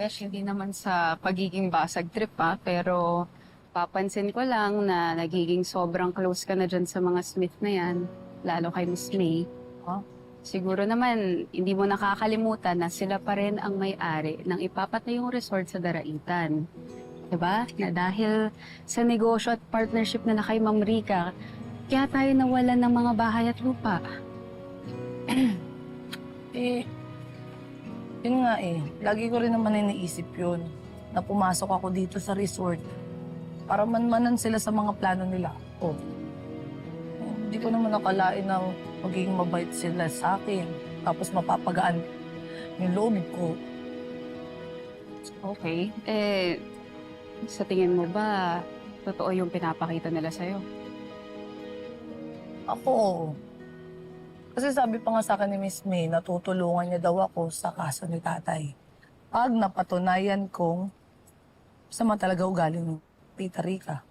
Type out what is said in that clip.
Besh, hindi naman sa pagiging basag trip pero papansin ko lang na nagiging sobrang close ka na dyan sa mga Smith na yan, lalo kay Miss May. Ha? Siguro naman, hindi mo nakakalimutan na sila pa rin ang may-ari ng ipapatayong resort sa Daraitan. Diba? Na dahil sa negosyo at partnership na kay Ma'am Rica, kaya tayo nawalan ng mga bahay at lupa. Eh, yun nga eh. Lagi ko rin naman iniisip yun. Na pumasok ako dito sa resort para manmanan sila sa mga plano nila. Oh, hindi ko naman nakalain na magiging mabait sila sa akin. Tapos mapapagaan yung loob ko. Okay. Sa tingin mo ba, totoo yung pinapakita nila sa'yo? Ako, kasi sabi pa nga sa akin ni Miss May, natutulungan niya daw ako sa kaso ni tatay. Pag napatunayan kong sama talaga ugali ni Tita Rica.